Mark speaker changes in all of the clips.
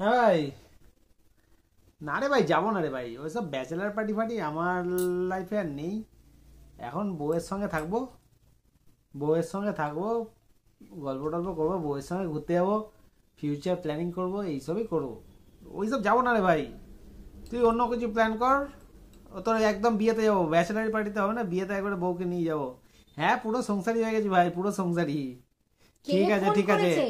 Speaker 1: হ্যাঁ ভাই। না রে ভাই, যাবো না রে ভাই, ওইসব ব্যাচেলার পার্টি ফার্টি আমার লাইফে আর নেই। এখন বউয়ের সঙ্গে থাকবো, বউয়ের সঙ্গে থাকবো, গল্প টল্প করবো, বউয়ের সঙ্গে ঘুরতে যাবো, ফিউচার প্ল্যানিং করবো, এইসবই করবো। ওইসব যাবো না রে ভাই, তুই অন্য কিছু প্ল্যান কর। ও তোর একদম বিয়েতে যাবো, ব্যাচেলারি পার্টিতে হবে না, বিয়েতে একবারে বউকে নিয়ে যাবো। হ্যাঁ, পুরো সংসারী হয়ে গেছি ভাই, পুরো সংসারী।
Speaker 2: কে
Speaker 1: ঠিক আছে
Speaker 2: ফোন
Speaker 1: ঠিক আছে,
Speaker 2: করেছে?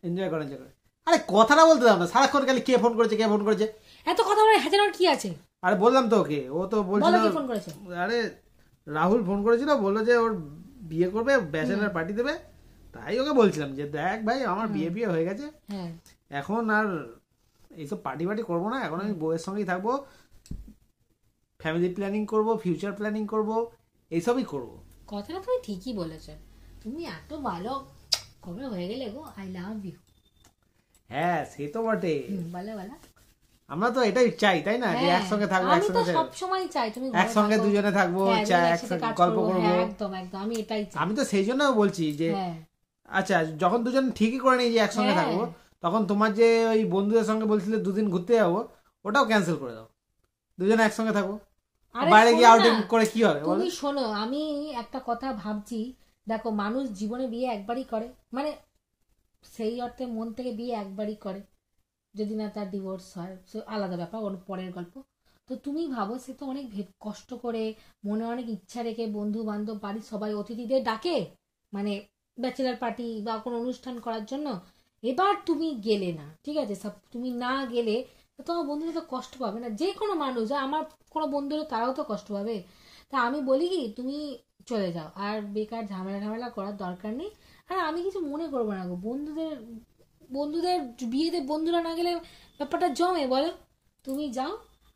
Speaker 1: এনজয় করে এনজয় করে। আরে কথাটা বলতে দাও না, সারাক্ষণ খালি কে ফোন করেছে কে ফোন করেছে।
Speaker 2: এত কথা বলে হাজার কি আছে?
Speaker 1: আরে বললাম তো ওকে, ও তো বলছিল।
Speaker 2: বলো কে ফোন করেছে।
Speaker 1: আরে রাহুল ফোন করেছিল, বললো যে ওর বিয়ে করবে, ব্যাচেলার পার্টি দেবে। তাই ওকে বলছিলাম যে দেখ ভাই, আমার বিয়ে বিয়ে হয়ে গেছে,
Speaker 2: হ্যাঁ,
Speaker 1: এখন আর এইসব পার্টি ফার্টি করবো না, এখন আমি বউয়ের সঙ্গেই থাকবো, ফ্যামিলি প্ল্যানিং করব, ফিউচার প্ল্যানিং করব, এইসবই করব।
Speaker 2: কথাটা তুমি ঠিকই বলেছো। তুমি এত ভালো কবে হয়ে গেলে গো, আই লাভ ইউ।
Speaker 1: হ্যাঁ সে তো বটে,
Speaker 2: বলো বলো।
Speaker 1: আমরা তো এটাই চাই তাই না, যে
Speaker 2: হ্যাঁ,
Speaker 1: একসঙ্গে থাকবো,
Speaker 2: আমি তো
Speaker 1: একসঙ্গে
Speaker 2: সব সময় চাই তুমি ঘরে
Speaker 1: একসঙ্গে
Speaker 2: থাকো।
Speaker 1: দুজনে থাকবো,
Speaker 2: হ্যাঁ, দুজনে একসাথে
Speaker 1: একসঙ্গে
Speaker 2: কাজ
Speaker 1: গল্প
Speaker 2: করবো।
Speaker 1: করবো।
Speaker 2: হ্যাঁ, একদম একদম আমি এটাই চাই।
Speaker 1: আমি তো সেই জন্য বলছি যে
Speaker 2: হ্যাঁ
Speaker 1: আচ্ছা, যখন দুজন ঠিকই করে নিই যে একসঙ্গে
Speaker 2: হ্যাঁ।
Speaker 1: থাকবো, তখন তোমার যে ওই বন্ধুদের সঙ্গে বলছিলে দুদিন ঘুরতে যাবো, ওটাও ক্যান্সেল করে দাও, দুজনে একসঙ্গে থাকবো।
Speaker 2: আরে
Speaker 1: বাইরে গিয়ে
Speaker 2: শোনো
Speaker 1: আউটিং
Speaker 2: না,
Speaker 1: করে কি হবে বলো?
Speaker 2: তুমি শোনো, আমি একটা কথা ভাবছি। দেখো, মানুষ জীবনে বিয়ে একবারই করে, মানে সেই অর্থে মন থেকে বিয়ে একবারই করে। যদি না তার ডিভোর্স হয় সে আলাদা ব্যাপার, ওর পরের গল্প। তো তুমি ভাবো, সে তো অনেক কষ্ট করে, মনে অনেক ইচ্ছা রেখে, বন্ধু বান্ধব বাড়ির সবাই অতিথিদের ডাকে, মানে ব্যাচেলার পার্টি বা কোনো অনুষ্ঠান করার জন্য। এবার তুমি গেলে না, ঠিক আছে, সব তুমি না গেলে তো তোমার বন্ধুরা তো কষ্ট পাবে না। যে কোনো মানুষ, আমার কোনো বন্ধুরা তারাও তো কষ্ট পাবে। তা আমি বলি কি, তুমি চলে যাও, আর বেকার ঝামেলা ঝামেলা করার দরকার নেই। আর আমি কিছু মনে করবো না গো, বন্ধুদের বন্ধুদের বিয়েতে বন্ধুরা না গেলে ব্যাপারটা জমে বলো। তুমি যাও,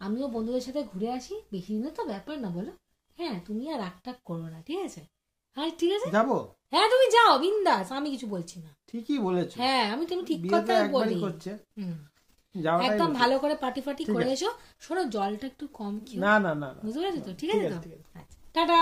Speaker 2: আমিও বন্ধুদের সাথে ঘুরে আসি, বেশি দিনের তো ব্যাপার না বলো। হ্যাঁ, তুমি আর রাগ টাগ করো না, ঠিক আছে? হ্যাঁ ঠিক আছে।
Speaker 1: যাবো,
Speaker 2: হ্যাঁ তুমি যাও বিন্দাস, আমি কিছু বলছি না।
Speaker 1: ঠিকই বলেছো।
Speaker 2: হ্যাঁ, আমি তুমি ঠিক
Speaker 1: বিয়ে তো
Speaker 2: কথাই
Speaker 1: একবারই
Speaker 2: বলি।
Speaker 1: করছে,
Speaker 2: হুম,
Speaker 1: যাওয়াটাই
Speaker 2: একদম
Speaker 1: উচিত।
Speaker 2: ভালো করে পার্টি ফার্টি
Speaker 1: ঠিক
Speaker 2: করে
Speaker 1: আছে।
Speaker 2: এসো। শোনো, জলটা একটু কম খেও।
Speaker 1: না না না না,
Speaker 2: বুঝতে পেরেছো তো? ঠিক
Speaker 1: ঠিক
Speaker 2: আছে
Speaker 1: আছে
Speaker 2: তো?
Speaker 1: ঠিক আছে।
Speaker 2: আচ্ছা, টাটা।